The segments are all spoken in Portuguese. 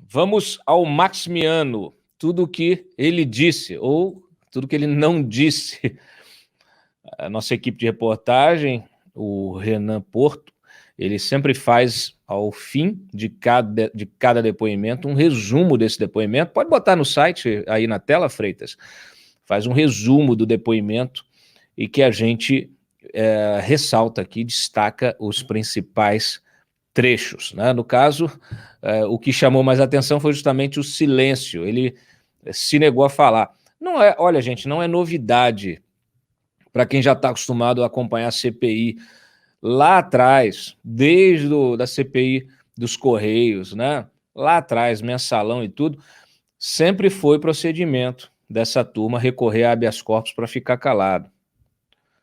Vamos ao Maximiano, tudo o que ele disse, ou tudo que ele não disse. A nossa equipe de reportagem, o Renan Porto, ele sempre faz, ao fim de cada depoimento, um resumo desse depoimento. Pode botar no site aí na tela, Freitas. Faz um resumo do depoimento e que a gente ressalta aqui, destaca os principais trechos, né? No caso, o que chamou mais atenção foi justamente o silêncio. Ele se negou a falar. Não é, olha, gente, não é novidade para quem já está acostumado a acompanhar a CPI lá atrás, desde da CPI dos Correios, né? Lá atrás, mensalão e tudo, sempre foi procedimento dessa turma recorrer a habeas corpus para ficar calado.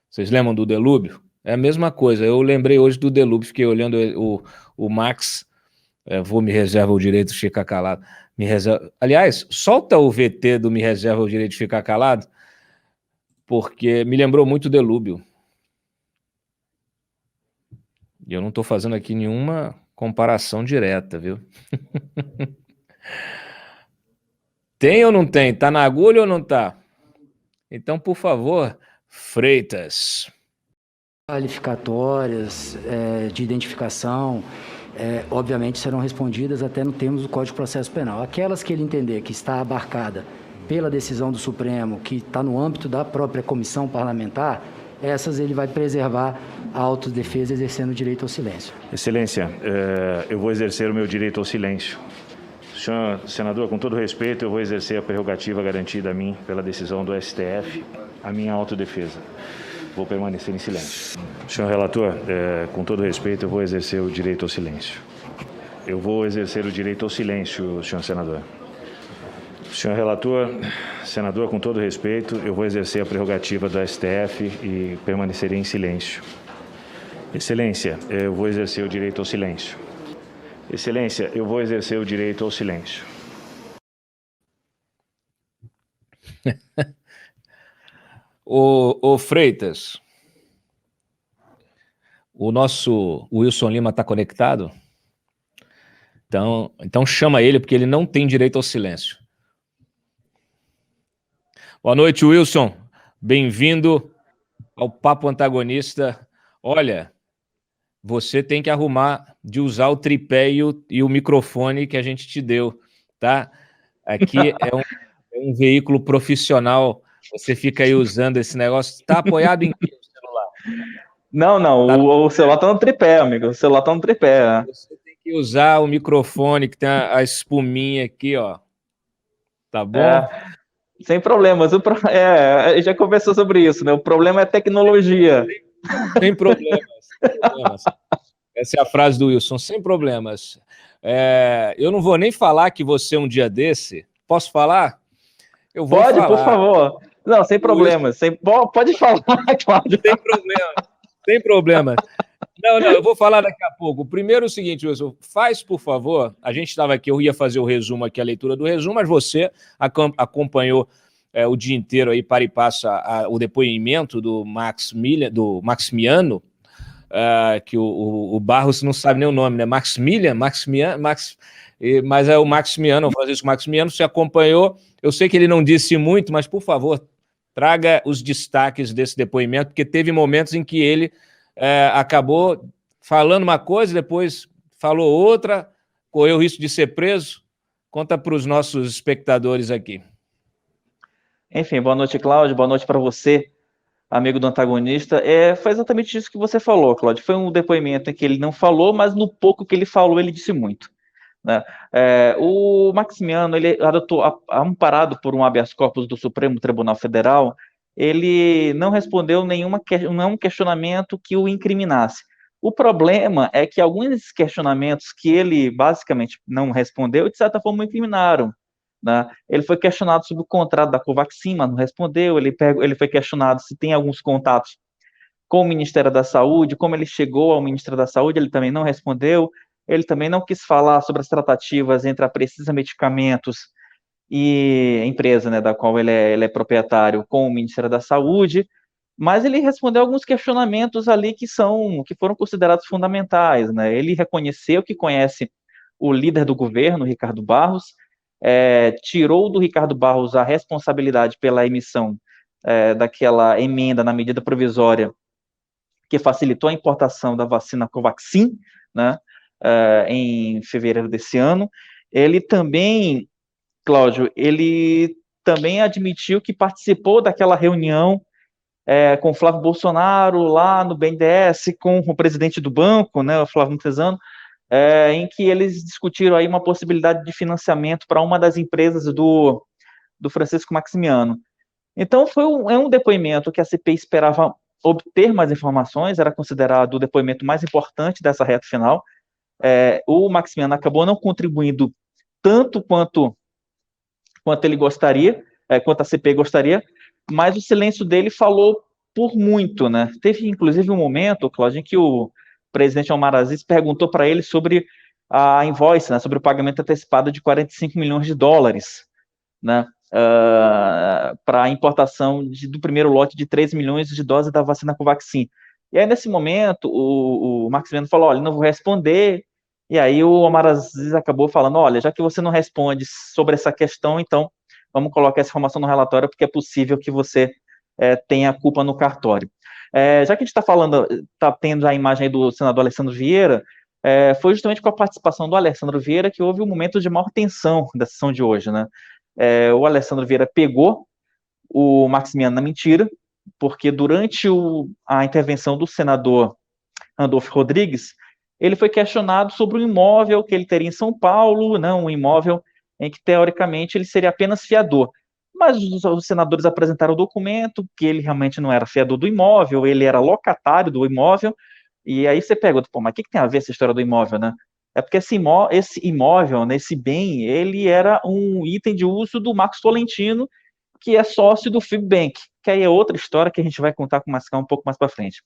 Vocês lembram do Delúbio? É a mesma coisa. Eu lembrei hoje do Delúbio, fiquei olhando o Max, me reserva o direito de ficar calado. Aliás, solta o VT do Me Reserva o Direito de Ficar Calado, porque me lembrou muito o Delúbio. E eu não estou fazendo aqui nenhuma comparação direta, viu? Tem ou não tem? Tá na agulha ou não tá? Então, por favor, Freitas. Qualificatórias de identificação, obviamente serão respondidas até no termos do Código de Processo Penal. Aquelas que ele entender que está abarcada pela decisão do Supremo, que está no âmbito da própria comissão parlamentar, essas ele vai preservar a autodefesa exercendo o direito ao silêncio. Excelência, eu vou exercer o meu direito ao silêncio. Senhor senador, com todo respeito, eu vou exercer a prerrogativa garantida a mim pela decisão do STF, a minha autodefesa. Vou permanecer em silêncio. Senhor relator, com todo respeito, eu vou exercer o direito ao silêncio. Eu vou exercer o direito ao silêncio, senhor senador. Senhor relator, senador, com todo respeito, eu vou exercer a prerrogativa do STF e permanecerei em silêncio. Excelência, eu vou exercer o direito ao silêncio. Excelência, eu vou exercer o direito ao silêncio. Ô Freitas, o nosso Wilson Lima está conectado? Então chama ele, porque ele não tem direito ao silêncio. Boa noite, Wilson. Bem-vindo ao Papo Antagonista. Olha, você tem que arrumar de usar o tripé e o microfone que a gente te deu, tá? Aqui é um veículo profissional. Você fica aí usando esse negócio. Está apoiado em que celular? Não, tá o celular está no tripé, amigo. O celular está no tripé. Você tem que usar o microfone que tem a espuminha aqui, ó. Tá bom? Sem problemas. Já conversou sobre isso, né? O problema é tecnologia. Sem problemas. Essa é a frase do Wilson, sem problemas. Eu não vou nem falar que você um dia desse... Posso falar? Eu vou Pode, falar. por favor. Não, sem problemas. Pode falar, Cláudio. Sem problema. Não, eu vou falar daqui a pouco. Primeiro é o seguinte, Wilson, faz, por favor, a gente estava aqui, eu ia fazer o resumo aqui, a leitura do resumo, mas você acompanhou o dia inteiro aí, para e passa, o depoimento do Maximiano, que o Barros não sabe nem o nome, né? Maximiano, mas é o Maximiano, o Francisco Maximiano, você acompanhou. Eu sei que ele não disse muito, mas, por favor, traga os destaques desse depoimento, porque teve momentos em que ele acabou falando uma coisa, depois falou outra, correu o risco de ser preso. Conta para os nossos espectadores aqui. Enfim, boa noite, Cláudio, boa noite para você, amigo do antagonista. Foi exatamente isso que você falou, Cláudio. Foi um depoimento em que ele não falou, mas no pouco que ele falou, ele disse muito. Né? O Maximiano, ele adotou, amparado por um habeas corpus do Supremo Tribunal Federal, ele não respondeu nenhum questionamento que o incriminasse. O problema é que alguns questionamentos que ele basicamente não respondeu, de certa forma, o incriminaram. Né? Ele foi questionado sobre o contrato da Covaxin, mas não respondeu. Ele foi questionado se tem alguns contatos com o Ministério da Saúde, como ele chegou ao Ministério da Saúde, ele também não respondeu. Ele também não quis falar sobre as tratativas entre a Precisa Medicamentos e a empresa, né, da qual ele é proprietário, com o Ministério da Saúde, mas ele respondeu alguns questionamentos ali que foram considerados fundamentais. Né? Ele reconheceu que conhece o líder do governo, Ricardo Barros, tirou do Ricardo Barros a responsabilidade pela emissão daquela emenda na medida provisória que facilitou a importação da vacina Covaxin, né, em fevereiro desse ano. Ele também, Cláudio, ele também admitiu que participou daquela reunião com o Flávio Bolsonaro lá no BNDES, com o presidente do banco, né, o Flávio Montezano, em que eles discutiram aí uma possibilidade de financiamento para uma das empresas do Francisco Maximiano. Então, é um depoimento que a CPI esperava obter mais informações, era considerado o depoimento mais importante dessa reta final. O Maximiano acabou não contribuindo tanto quanto ele gostaria, quanto a CPI gostaria, mas o silêncio dele falou por muito, né? Teve, inclusive, um momento, Cláudio, em que o presidente Omar Aziz perguntou para ele sobre a invoice, né, sobre o pagamento antecipado de 45 milhões de dólares, né, para a importação do primeiro lote de 3 milhões de doses da vacina Covaxin. E aí, nesse momento, o Maximiano falou, olha, não vou responder, e aí o Omar Aziz acabou falando, olha, já que você não responde sobre essa questão, então vamos colocar essa informação no relatório, porque é possível que você tenha culpa no cartório. Já que a gente está tendo a imagem aí do senador Alessandro Vieira, foi justamente com a participação do Alessandro Vieira que houve um momento de maior tensão da sessão de hoje, né? O Alessandro Vieira pegou o Maximiano na mentira, porque durante a intervenção do senador Randolfo Rodrigues, ele foi questionado sobre um imóvel que ele teria em São Paulo, né, um imóvel em que, teoricamente, ele seria apenas fiador. Mas os senadores apresentaram o documento, que ele realmente não era fiador do imóvel, ele era locatário do imóvel, e aí você pergunta, pô, mas o que tem a ver essa história do imóvel, né? É porque esse imóvel, né, esse bem, ele era um item de uso do Marcos Tolentino, que é sócio do Fibbank, que aí é outra história que a gente vai contar com mais calma um pouco mais para frente.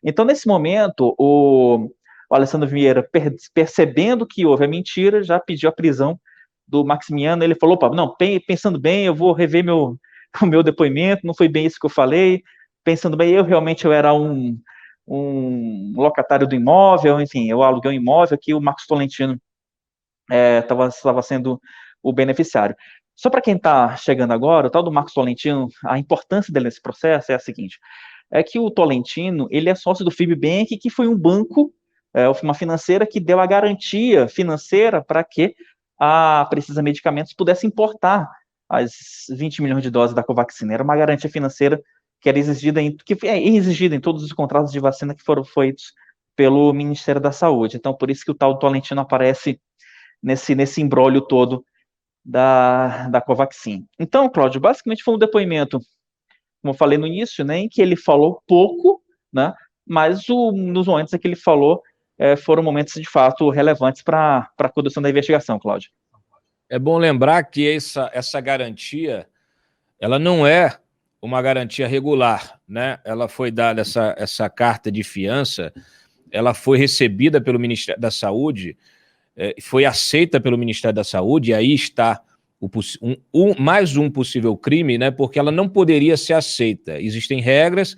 Então, nesse momento, o Alessandro Vieira, percebendo que houve a mentira, já pediu a prisão do Maximiano. Ele falou, não, pensando bem, eu vou rever o meu depoimento, não foi bem isso que eu falei, pensando bem, eu era um locatário do imóvel, enfim, eu aluguei um imóvel que o Marcos Tolentino estava sendo o beneficiário. Só para quem está chegando agora, o tal do Marcos Tolentino, a importância dele nesse processo é a seguinte, é que o Tolentino, ele é sócio do Fibbank, que foi um banco, uma financeira que deu a garantia financeira para que a Precisa Medicamentos pudesse importar as 20 milhões de doses da Covaxin. Era uma garantia financeira que era exigida em todos os contratos de vacina que foram feitos pelo Ministério da Saúde. Então, por isso que o tal do Tolentino aparece nesse imbróglio todo da Covaxin. Então, Cláudio, basicamente foi um depoimento, como eu falei no início, né, em que ele falou pouco, né, mas nos momentos em que ele falou foram momentos, de fato, relevantes para a condução da investigação, Cláudio. É bom lembrar que essa garantia, ela não é uma garantia regular, né? Ela foi dada, essa carta de fiança, ela foi recebida pelo Ministério da Saúde, foi aceita pelo Ministério da Saúde, e aí está mais um possível crime, né? Porque ela não poderia ser aceita. Existem regras.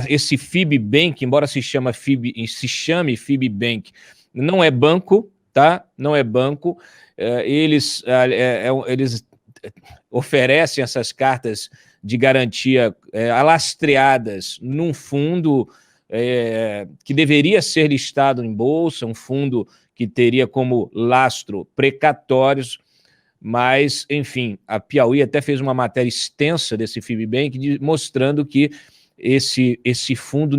Esse Fibbank, embora se chame Fibbank, não é banco, tá? Não é banco. Eles oferecem essas cartas de garantia alastreadas num fundo que deveria ser listado em bolsa, um fundo que teria como lastro precatórios, mas, enfim, a Piauí até fez uma matéria extensa desse Fibbank mostrando que esse fundo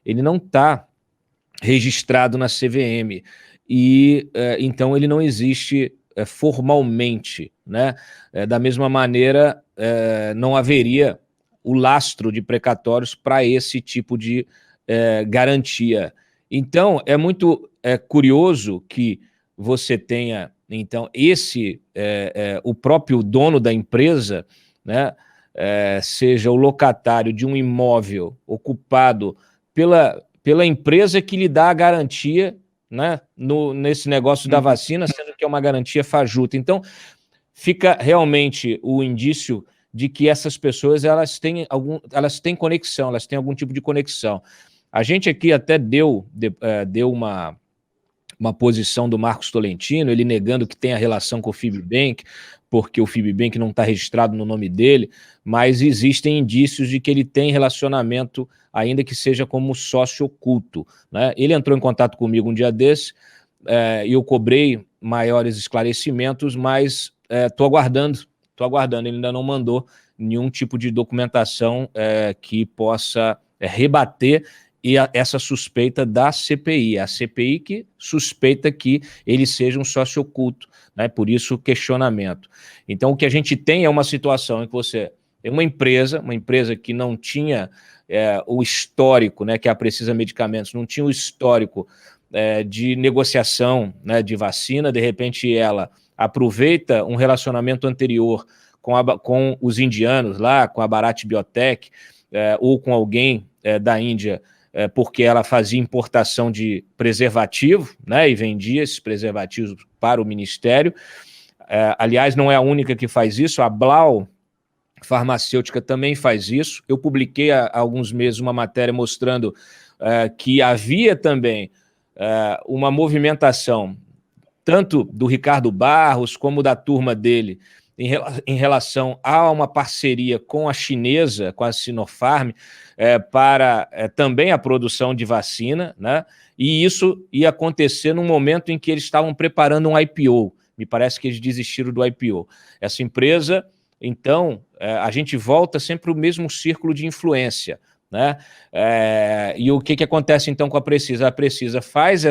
ele não está registrado na CVM, e então ele não existe formalmente, né? Da mesma maneira, não haveria o lastro de precatórios para esse tipo de garantia. Então, é muito curioso que você tenha, então, o próprio dono da empresa, né, seja o locatário de um imóvel ocupado pela empresa que lhe dá a garantia, né, nesse negócio da vacina, sendo que é uma garantia fajuta. Então, fica realmente o indício de que essas pessoas elas têm conexão, elas têm algum tipo de conexão. A gente aqui até deu uma uma posição do Marcos Tolentino, ele negando que tem a relação com o Fibbank, porque o Fibbank não está registrado no nome dele, mas existem indícios de que ele tem relacionamento, ainda que seja como sócio oculto, né? Ele entrou em contato comigo um dia desse, e eu cobrei maiores esclarecimentos, mas estou aguardando, ele ainda não mandou nenhum tipo de documentação que possa rebater essa suspeita da CPI. A CPI que suspeita que ele seja um sócio oculto, né? Por isso o questionamento. Então o que a gente tem é uma situação em que você tem uma empresa que não tinha o histórico, né, que a Precisa Medicamentos, não tinha o histórico de negociação, né, de vacina, de repente ela aproveita um relacionamento anterior com os indianos lá, com a Bharat Biotech, ou com alguém da Índia, porque ela fazia importação de preservativo, né, e vendia esses preservativos para o Ministério. Aliás, não é a única que faz isso, a Blau Farmacêutica também faz isso. Eu publiquei há alguns meses uma matéria mostrando que havia também uma movimentação, tanto do Ricardo Barros como da turma dele, em relação a uma parceria com a chinesa, com a Sinopharm, para também a produção de vacina, né? E isso ia acontecer no momento em que eles estavam preparando um IPO. Me parece que eles desistiram do IPO. Essa empresa, então, a gente volta sempre ao mesmo círculo de influência, né? E o que acontece então com a Precisa? A Precisa faz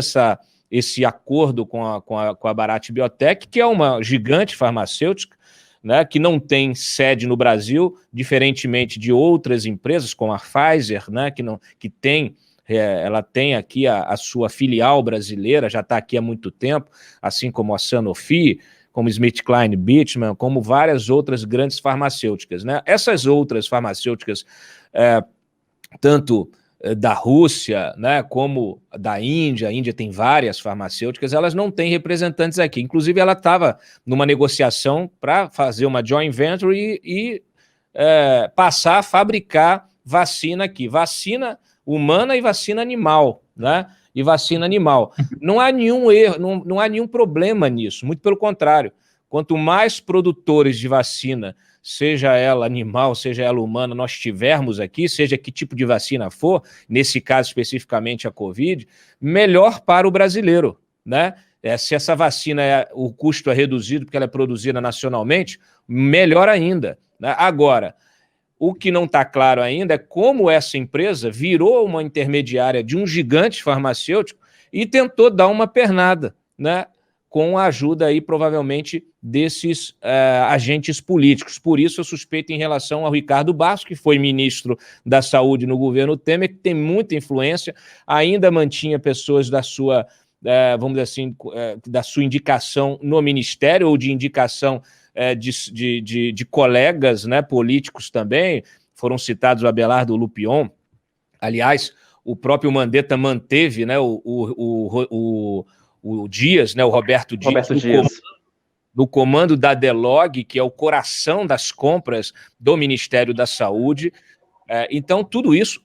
esse acordo com a Bharat Biotech, que é uma gigante farmacêutica, né, que não tem sede no Brasil, diferentemente de outras empresas, como a Pfizer, né, ela tem aqui a sua filial brasileira, já está aqui há muito tempo, assim como a Sanofi, como SmithKline Beechman, como várias outras grandes farmacêuticas, né? Essas outras farmacêuticas, tanto da Rússia, né, como da Índia, a Índia tem várias farmacêuticas, elas não têm representantes aqui. Inclusive, ela estava numa negociação para fazer uma joint venture e passar a fabricar vacina aqui, vacina humana e vacina animal, né? E vacina animal. Não há nenhum erro, não há nenhum problema nisso, muito pelo contrário. Quanto mais produtores de vacina, seja ela animal, seja ela humana, nós tivermos aqui, seja que tipo de vacina for, nesse caso especificamente a Covid, melhor para o brasileiro, né? Se essa vacina, o custo é reduzido porque ela é produzida nacionalmente, melhor ainda, né? Agora, o que não está claro ainda é como essa empresa virou uma intermediária de um gigante farmacêutico e tentou dar uma pernada, né, com a ajuda aí, provavelmente, desses agentes políticos. Por isso, eu suspeito em relação ao Ricardo Barros, que foi ministro da Saúde no governo Temer, que tem muita influência, ainda mantinha pessoas da sua, vamos dizer assim, da sua indicação no ministério, ou de indicação de colegas, né, políticos também. Foram citados o Abelardo Lupion. Aliás, o próprio Mandetta manteve, né, o Dias, né, o Roberto Dias, no comando da Delog, que é o coração das compras do Ministério da Saúde. Então, tudo isso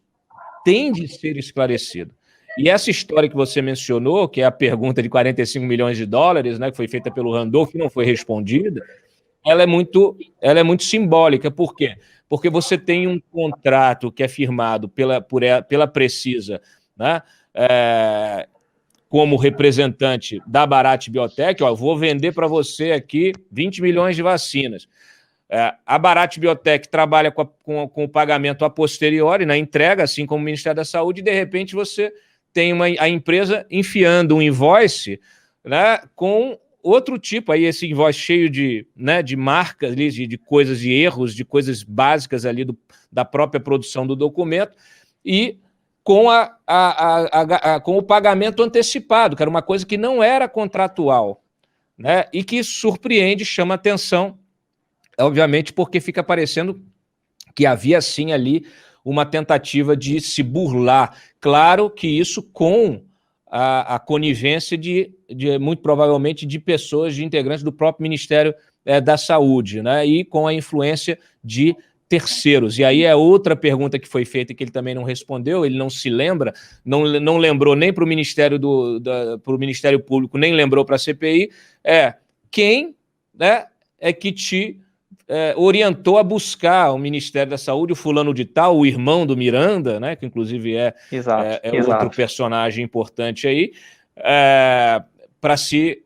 tem de ser esclarecido. E essa história que você mencionou, que é a pergunta de 45 milhões de dólares, né, que foi feita pelo Randolph, que não foi respondida, ela é muito simbólica. Por quê? Porque você tem um contrato que é firmado pela Precisa, né, como representante da Bharat Biotech, eu vou vender para você aqui 20 milhões de vacinas. A Bharat Biotech trabalha com o pagamento a posteriori, na entrega, assim como o Ministério da Saúde, e de repente você tem a empresa enfiando um invoice, né, com outro tipo, aí esse invoice cheio de marcas, ali, de coisas, de erros, de coisas básicas ali da própria produção do documento, e com o pagamento antecipado, que era uma coisa que não era contratual, né, e que surpreende, chama atenção, obviamente, porque fica parecendo que havia, sim, ali uma tentativa de se burlar. Claro que isso com a conivência muito provavelmente, de pessoas, de integrantes do próprio Ministério da Saúde, né, e com a influência de terceiros. E aí é outra pergunta que foi feita que ele também não respondeu, ele não se lembra, não lembrou nem para o Ministério Público, nem lembrou para a CPI, quem, né, é que te orientou a buscar o Ministério da Saúde, o fulano de tal, o irmão do Miranda, né, que inclusive é outro personagem importante aí, para se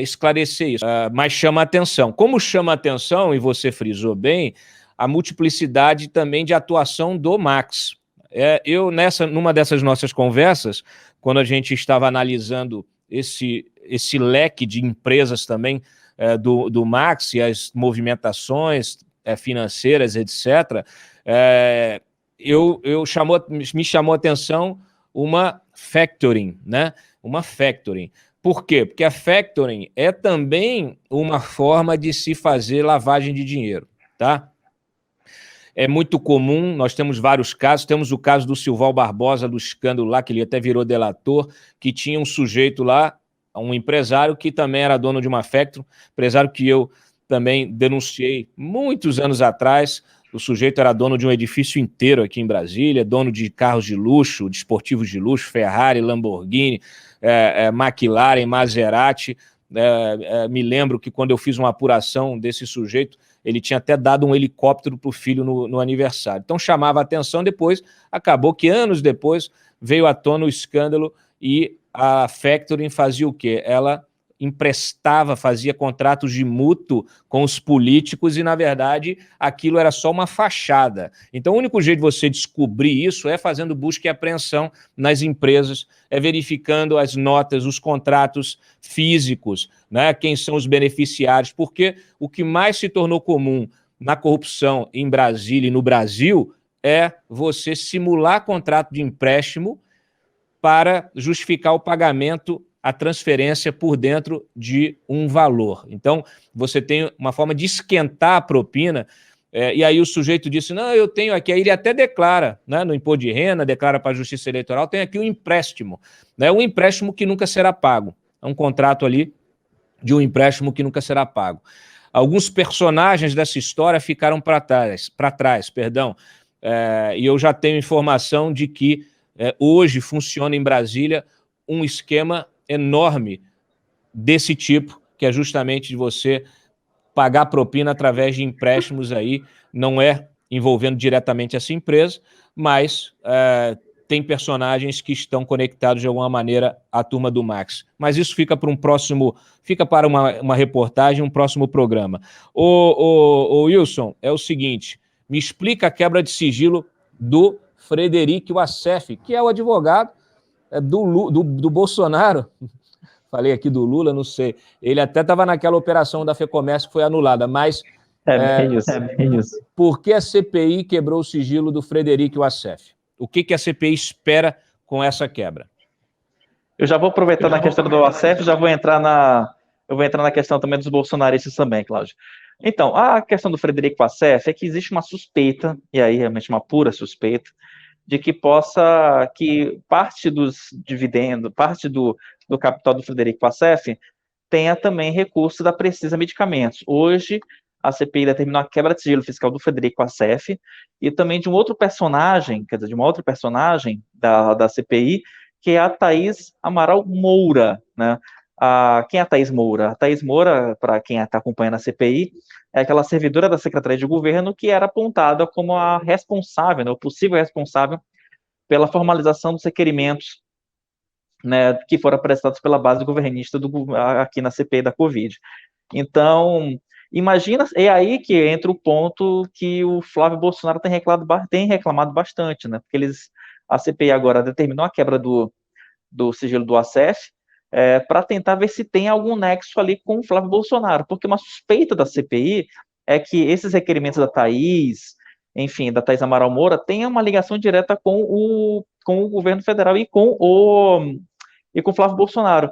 esclarecer isso. Mas chama a atenção. Como chama a atenção, e você frisou bem, a multiplicidade também de atuação do Max. Eu, numa dessas nossas conversas, quando a gente estava analisando esse leque de empresas também do Max e as movimentações financeiras, etc., me chamou a atenção uma factoring, né? Uma factoring. Por quê? Porque a factoring é também uma forma de se fazer lavagem de dinheiro, tá? É muito comum, nós temos vários casos, temos o caso do Silval Barbosa, do escândalo lá, que ele até virou delator, que tinha um sujeito lá, um empresário que também era dono de uma factoring, empresário que eu também denunciei muitos anos atrás. O sujeito era dono de um edifício inteiro aqui em Brasília, dono de carros de luxo, de esportivos de luxo, Ferrari, Lamborghini, McLaren, Maserati. Me lembro que quando eu fiz uma apuração desse sujeito, ele tinha até dado um helicóptero para o filho no aniversário. Então chamava a atenção, depois acabou que anos depois veio à tona o escândalo e a factoring fazia o quê? Ela emprestava, fazia contratos de mútuo com os políticos e, na verdade, aquilo era só uma fachada. Então, o único jeito de você descobrir isso é fazendo busca e apreensão nas empresas, verificando as notas, os contratos físicos, né? Quem são os beneficiários, porque o que mais se tornou comum na corrupção em Brasília e no Brasil é você simular contrato de empréstimo para justificar o pagamento, a transferência por dentro de um valor. Então, você tem uma forma de esquentar a propina, e aí o sujeito disse, não, eu tenho aqui, aí ele até declara, né, no imposto de renda, declara para a Justiça Eleitoral, tem aqui um empréstimo, né, um empréstimo que nunca será pago. É um contrato ali de um empréstimo que nunca será pago. Alguns personagens dessa história ficaram para trás, e eu já tenho informação de que hoje funciona em Brasília um esquema enorme desse tipo, que é justamente de você pagar propina através de empréstimos aí, não é envolvendo diretamente essa empresa, mas tem personagens que estão conectados de alguma maneira à turma do Max. Mas isso fica para uma reportagem, um próximo programa. O Wilson, é o seguinte, me explica a quebra de sigilo do Frederic Wassef, que é o advogado do Bolsonaro. Falei aqui do Lula, não sei. Ele até estava naquela operação da FEComércio que foi anulada, mas... isso. Por que a CPI quebrou o sigilo do Frederic Wassef? O que a CPI espera com essa quebra? Eu já vou aproveitar na questão do Wassef, eu vou entrar na questão também dos bolsonaristas também, Cláudio. Então, a questão do Frederic Wassef é que existe uma suspeita, e aí realmente uma pura suspeita, de que parte dos dividendos, parte do capital do Frederic Wassef tenha também recurso da Precisa Medicamentos. Hoje, a CPI determinou a quebra de sigilo fiscal do Frederic Wassef e também de um outro personagem, de uma outra personagem da CPI, que é a Thaís Amaral Moura, né? Quem é a Thaís Moura? A Thaís Moura, para quem está acompanhando a CPI, é aquela servidora da Secretaria de Governo que era apontada como a responsável, né, o possível responsável pela formalização dos requerimentos, né, que foram apresentados pela base governista aqui na CPI da Covid. Então, imagina, é aí que entra o ponto que o Flávio Bolsonaro tem reclamado bastante, né, porque a CPI agora determinou a quebra do sigilo do Wassef, para tentar ver se tem algum nexo ali com o Flávio Bolsonaro, porque uma suspeita da CPI é que esses requerimentos da Thaís Amaral Moura, tenham uma ligação direta com o governo federal e com o Flávio Bolsonaro.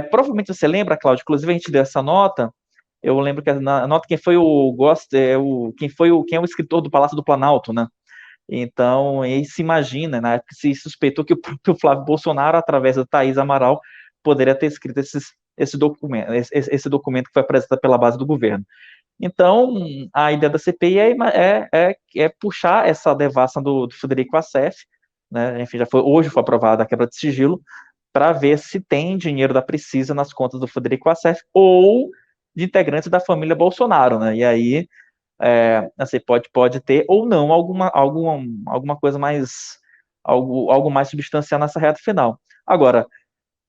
Provavelmente você lembra, Cláudio, inclusive a gente deu essa nota, eu lembro que na nota quem é o escritor do Palácio do Planalto, né? Então, ele se imagina, na época se suspeitou que o próprio Flávio Bolsonaro, através da Thaís Amaral, poderia ter escrito esse documento que foi apresentado pela base do governo. Então, a ideia da CPI é puxar essa devassa do Frederico Assef, né? Enfim, hoje foi aprovada a quebra de sigilo, para ver se tem dinheiro da Precisa nas contas do Frederico Assef ou de integrantes da família Bolsonaro, né? E aí, assim, pode ter ou não alguma coisa mais, algo mais substancial nessa reta final. Agora,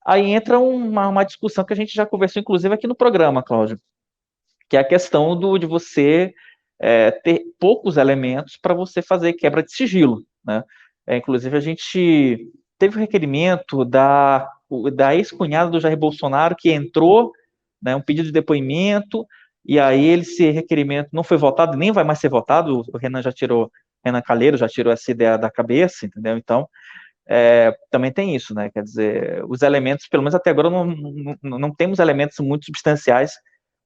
aí entra uma discussão que a gente já conversou, inclusive, aqui no programa, Cláudio, que é a questão de você ter poucos elementos para você fazer quebra de sigilo, né? Inclusive, a gente teve o requerimento da ex-cunhada do Jair Bolsonaro, que entrou, né, um pedido de depoimento, e aí esse requerimento não foi votado, nem vai mais ser votado, o Renan Calheiro já tirou essa ideia da cabeça, entendeu? Então, também tem isso, né? Quer dizer, os elementos, pelo menos até agora, não temos elementos muito substanciais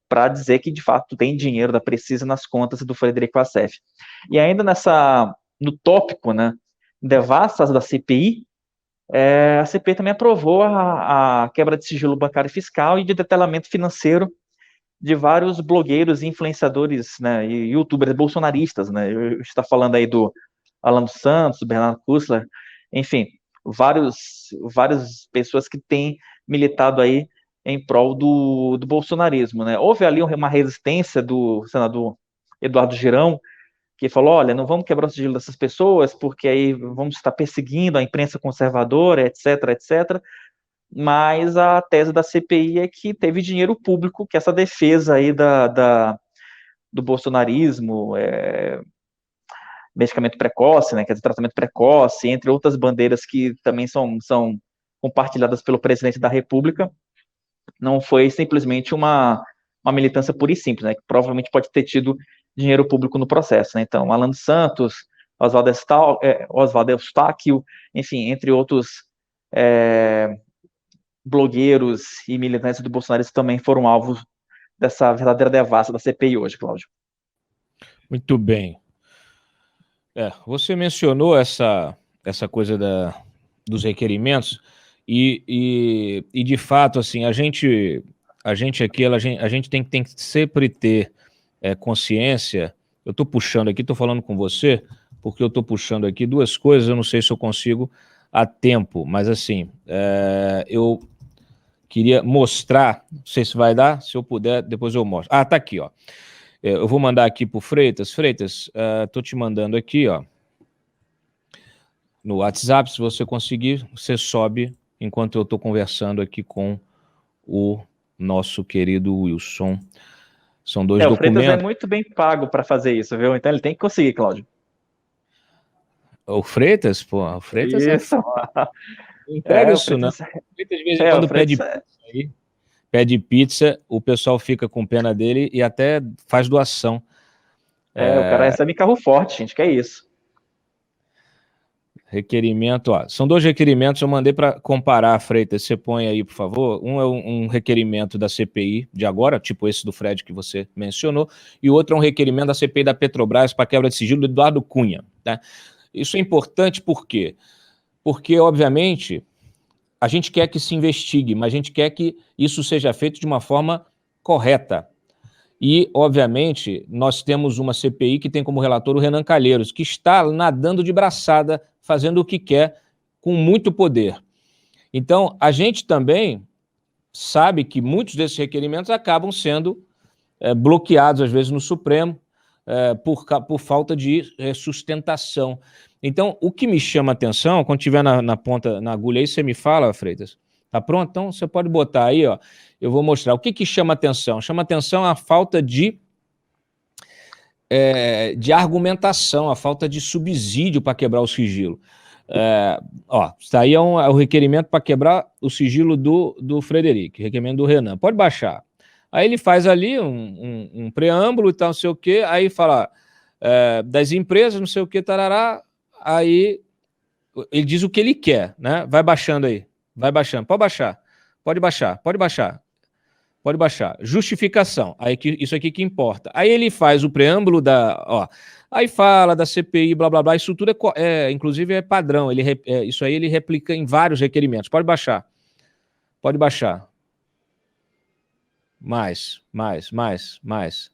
para dizer que, de fato, tem dinheiro da Precisa nas contas do Frederico Assef. E ainda no tópico, né, devassas da CPI, a CPI também aprovou a quebra de sigilo bancário e fiscal e de detalhamento financeiro de vários blogueiros e influenciadores, né, e youtubers bolsonaristas, né? Eu está falando aí do Alan dos Santos, do Bernardo Kussler, enfim, várias pessoas que têm militado aí em prol do bolsonarismo, né? Houve ali uma resistência do senador Eduardo Girão, que falou, olha, não vamos quebrar o sigilo dessas pessoas, porque aí vamos estar perseguindo a imprensa conservadora, etc, etc. Mas a tese da CPI é que teve dinheiro público, que essa defesa aí do bolsonarismo, medicamento precoce, né, quer dizer, tratamento precoce, entre outras bandeiras que também são compartilhadas pelo presidente da República, não foi simplesmente uma militância pura e simples, né, que provavelmente pode ter tido dinheiro público no processo, né? Então, Alan dos Santos, Oswaldo Eustáquio, enfim, entre outros blogueiros e militantes do bolsonarismo também foram alvos dessa verdadeira devassa da CPI hoje, Cláudio. Muito bem. Você mencionou essa coisa dos requerimentos e de fato, assim, a gente aqui, a gente tem que sempre ter consciência. Eu estou puxando aqui, estou falando com você, porque eu estou puxando aqui duas coisas, eu não sei se eu consigo a tempo, mas assim, eu queria mostrar, não sei se vai dar, se eu puder, depois eu mostro. Ah, tá aqui, ó. Eu vou mandar aqui pro Freitas. Freitas, tô te mandando aqui, ó, no WhatsApp, se você conseguir, você sobe enquanto eu estou conversando aqui com o nosso querido Wilson. São dois documentos. O Freitas é muito bem pago para fazer isso, viu? Então ele tem que conseguir, Cláudio. O Freitas, pô, o Freitas isso. Não entrega isso, não. O Freitas, de vez em quando, pede pizza aí. Pede pizza, o pessoal fica com pena dele e até faz doação. O cara recebe carro forte, gente, que é isso. Requerimento, ó, são dois requerimentos, eu mandei para comparar, Freitas, você põe aí, por favor. Um é um requerimento da CPI de agora, tipo esse do Fred que você mencionou, e o outro é um requerimento da CPI da Petrobras para quebra de sigilo do Eduardo Cunha. Tá? Isso é importante por quê? Porque, obviamente, a gente quer que se investigue, mas a gente quer que isso seja feito de uma forma correta. E, obviamente, nós temos uma CPI que tem como relator o Renan Calheiros, que está nadando de braçada, fazendo o que quer, com muito poder. Então, a gente também sabe que muitos desses requerimentos acabam sendo bloqueados, às vezes, no Supremo, por falta de sustentação. Então, o que me chama a atenção, quando estiver na ponta, na agulha aí, você me fala, Freitas. Tá pronto? Então, você pode botar aí, ó. Eu vou mostrar. O que chama atenção? Chama atenção a falta de argumentação, a falta de subsídio para quebrar o sigilo. Isso aí é o requerimento para quebrar o sigilo do Frederico, requerimento do Renan. Pode baixar. Aí ele faz ali um preâmbulo e tal, não sei o quê, aí fala das empresas, não sei o quê, tarará, aí ele diz o que ele quer, né? Vai baixando aí, vai baixando, pode baixar, pode baixar, pode baixar. Pode baixar. Justificação. Aí isso aqui que importa. Aí ele faz o preâmbulo aí fala da CPI, blá, blá, blá. Isso tudo inclusive é padrão. Isso aí ele replica em vários requerimentos. Pode baixar. Pode baixar. mais.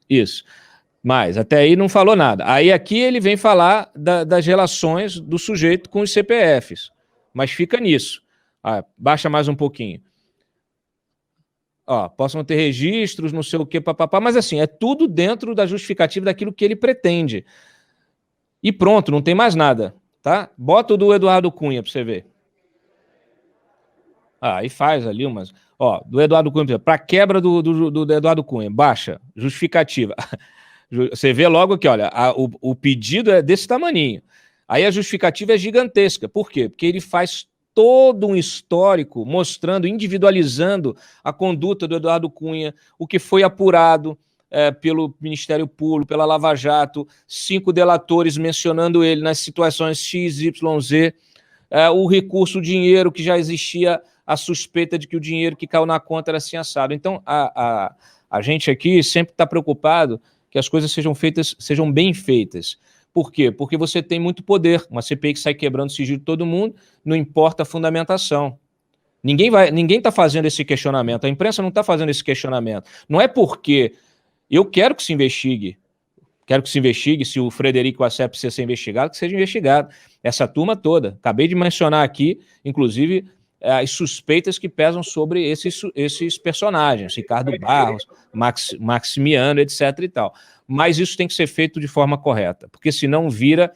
Isso. Mais. Até aí não falou nada. Aí aqui ele vem falar das relações do sujeito com os CPFs. Mas fica nisso. Baixa mais um pouquinho. Possam ter registros, não sei o que, papapá, mas assim, é tudo dentro da justificativa daquilo que ele pretende. E pronto, não tem mais nada, tá? Bota o do Eduardo Cunha para você ver. Aí faz ali umas... do Eduardo Cunha, para quebra do Eduardo Cunha, baixa, justificativa. Você vê logo que, olha, o pedido é desse tamaninho. Aí a justificativa é gigantesca. Por quê? Porque ele faz todo um histórico mostrando, individualizando a conduta do Eduardo Cunha, o que foi apurado pelo Ministério Público, pela Lava Jato, 5 delatores mencionando ele nas situações X, Y, Z, o recurso, o dinheiro que já existia, a suspeita de que o dinheiro que caiu na conta era assim assado. Então, a gente aqui sempre está preocupado que as coisas sejam bem feitas. Por quê? Porque você tem muito poder. Uma CPI que sai quebrando o sigilo de todo mundo, não importa a fundamentação. Ninguém está fazendo esse questionamento. A imprensa não está fazendo esse questionamento. Não é porque eu quero que se investigue. Quero que se investigue, se o Frederico Assep precisa ser investigado, que seja investigado. Essa turma toda. Acabei de mencionar aqui, inclusive, as suspeitas que pesam sobre esses personagens, Ricardo Barros, Maximiano, etc. e tal. Mas isso tem que ser feito de forma correta, porque senão vira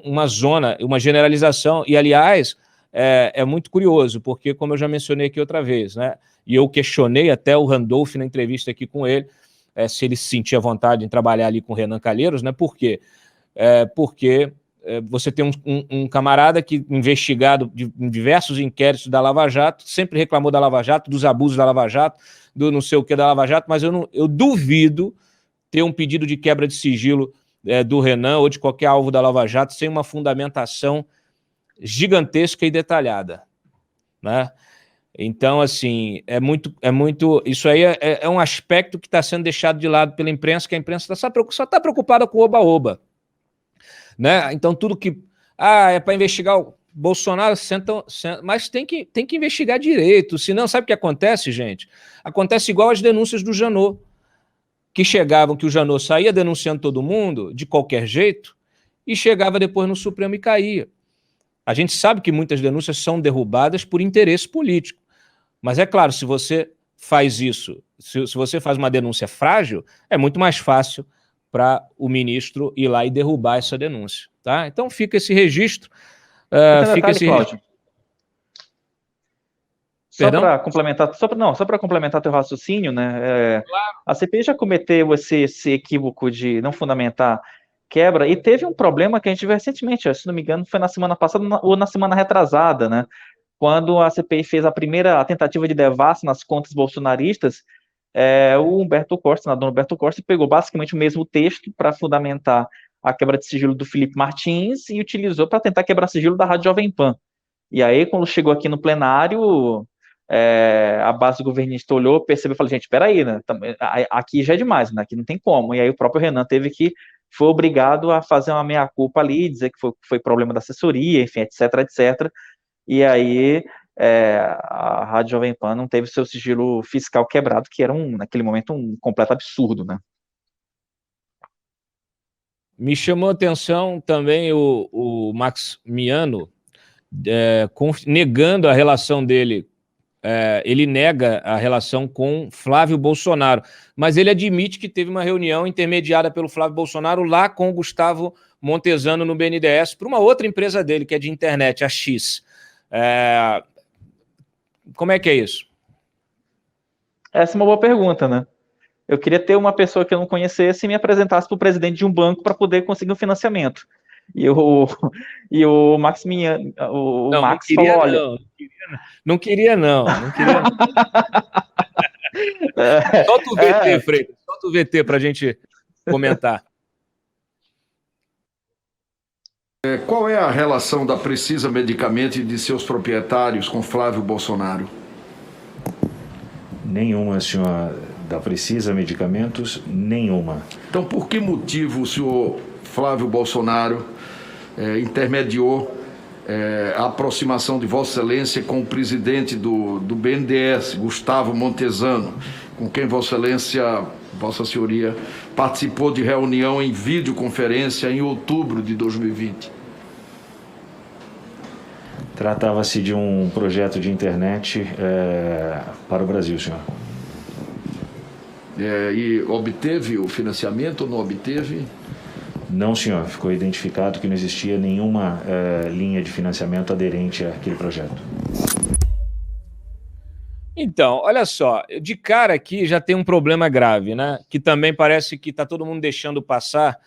uma zona, uma generalização. E, aliás, é muito curioso, porque, como eu já mencionei aqui outra vez, né, e eu questionei até o Randolph na entrevista aqui com ele, se ele se sentia vontade em trabalhar ali com o Renan Calheiros, né? Por quê? Porque você tem um camarada que, investigado em diversos inquéritos da Lava Jato, sempre reclamou da Lava Jato, dos abusos da Lava Jato, do não sei o que da Lava Jato, mas eu duvido ter um pedido de quebra de sigilo do Renan ou de qualquer alvo da Lava Jato sem uma fundamentação gigantesca e detalhada, né? Então, assim, é muito isso aí é um aspecto que está sendo deixado de lado pela imprensa, que a imprensa só está preocupada com o oba-oba, né? Então, tudo que é para investigar o Bolsonaro, mas tem que investigar direito, senão, sabe o que acontece, gente? Acontece igual as denúncias do Janot, que o Janot saía denunciando todo mundo, de qualquer jeito, e chegava depois no Supremo e caía. A gente sabe que muitas denúncias são derrubadas por interesse político, mas é claro, se você faz isso, se você faz uma denúncia frágil, é muito mais fácil para o ministro ir lá e derrubar essa denúncia, tá? Então fica esse registro. Cláudio. Só para complementar teu raciocínio, né? Claro. A CPI já cometeu esse equívoco de não fundamentar quebra, e teve um problema que a gente viu recentemente, se não me engano, foi na semana passada ou na semana retrasada, né? Quando a CPI fez a tentativa de devassa nas contas bolsonaristas, o senador Humberto Costa, pegou basicamente o mesmo texto para fundamentar a quebra de sigilo do Felipe Martins e utilizou para tentar quebrar sigilo da Rádio Jovem Pan. E aí, quando chegou aqui no plenário, a base governista olhou, percebeu e falou, gente, espera aí, né? Aqui já é demais, né? Aqui não tem como. E aí o próprio Renan foi obrigado a fazer uma meia-culpa ali, dizer que foi problema da assessoria, enfim, etc, etc. E aí a Rádio Jovem Pan não teve seu sigilo fiscal quebrado, que era, naquele momento, um completo absurdo, né? Me chamou a atenção também o Maximiano negando a relação dele. Ele nega a relação com Flávio Bolsonaro, mas ele admite que teve uma reunião intermediada pelo Flávio Bolsonaro lá com o Gustavo Montesano no BNDES, para uma outra empresa dele, que é de internet, a X. Como é que é isso? Essa é uma boa pergunta, né? Eu queria ter uma pessoa que eu não conhecesse e me apresentasse para o presidente de um banco para poder conseguir um financiamento. E o Maximiano, Max falou, olha... Não queria não. Solta o VT, Freitas. Solta o VT para a gente comentar. Qual é a relação da Precisa Medicamentos e de seus proprietários com Flávio Bolsonaro? Nenhuma, senhor. Da Precisa Medicamentos, nenhuma. Então, por que motivo o senhor Flávio Bolsonaro intermediou a aproximação de Vossa Excelência com o presidente do BNDES, Gustavo Montesano, com quem Vossa Excelência, Vossa Senhoria, participou de reunião em videoconferência em outubro de 2020. Tratava-se de um projeto de internet para o Brasil, senhor. E obteve o financiamento ou não obteve? Não, senhor. Ficou identificado que não existia nenhuma linha de financiamento aderente àquele projeto. Então, olha só, de cara aqui já tem um problema grave, né? Que também parece que está todo mundo deixando passar.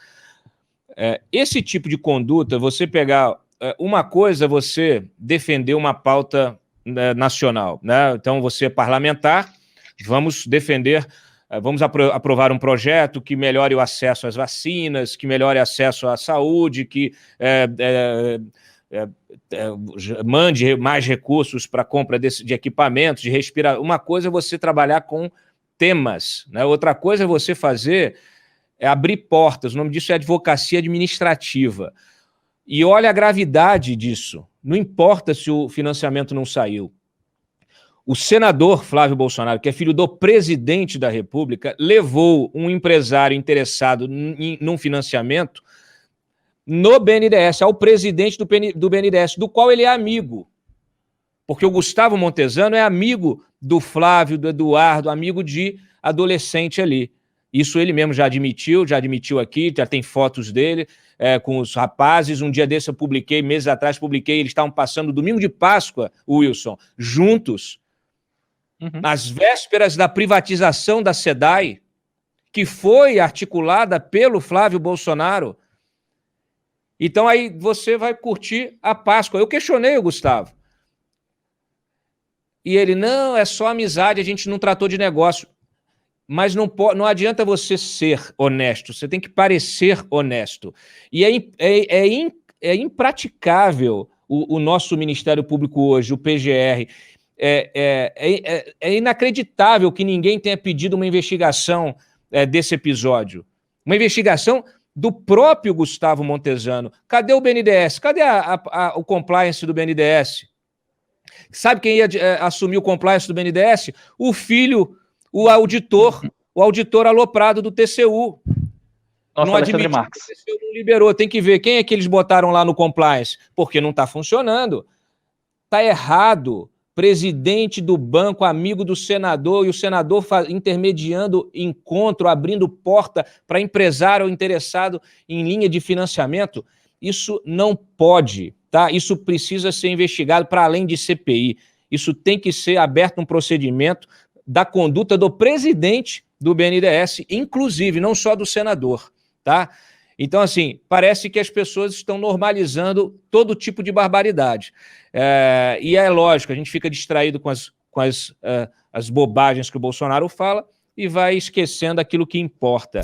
Esse tipo de conduta, você pegar... uma coisa é você defender uma pauta nacional, né? Então, você é parlamentar, vamos defender... Vamos aprovar um projeto que melhore o acesso às vacinas, que melhore o acesso à saúde, que mande mais recursos para a compra de equipamentos, de respirar. Uma coisa é você trabalhar com temas, né? Outra coisa é você abrir portas. O nome disso é advocacia administrativa. E olha a gravidade disso. Não importa se o financiamento não saiu. O senador Flávio Bolsonaro, que é filho do presidente da República, levou um empresário interessado num financiamento no BNDES, ao presidente do BNDES, do qual ele é amigo. Porque o Gustavo Montesano é amigo do Flávio, do Eduardo, amigo de adolescente ali. Isso ele mesmo já admitiu aqui, já tem fotos dele com os rapazes. Um dia desse eu publiquei, meses atrás eles estavam passando domingo de Páscoa, Wilson, juntos, nas vésperas da privatização da SEDAI, que foi articulada pelo Flávio Bolsonaro. Então aí você vai curtir a Páscoa. Eu questionei o Gustavo. E ele, não, é só amizade, a gente não tratou de negócio. Mas não adianta você ser honesto, você tem que parecer honesto. E é impraticável o nosso Ministério Público hoje, o PGR. É inacreditável que ninguém tenha pedido uma investigação desse episódio. Uma investigação do próprio Gustavo Montesano. Cadê o BNDES? Cadê o compliance do BNDES? Sabe quem ia assumir o compliance do BNDES? O filho, o auditor aloprado do TCU. Nossa, não Alexandre admitiu, Marques. o TCU não liberou. Tem que ver quem é que eles botaram lá no compliance. Porque não está funcionando. Está errado. Presidente do banco, amigo do senador, e o senador intermediando encontro, abrindo porta para empresário interessado em linha de financiamento. Isso não pode, tá? Isso precisa ser investigado para além de CPI. Isso tem que ser aberto um procedimento da conduta do presidente do BNDES, inclusive, não só do senador, tá? Então, assim, parece que as pessoas estão normalizando todo tipo de barbaridade. E é lógico, a gente fica distraído com as bobagens que o Bolsonaro fala e vai esquecendo aquilo que importa.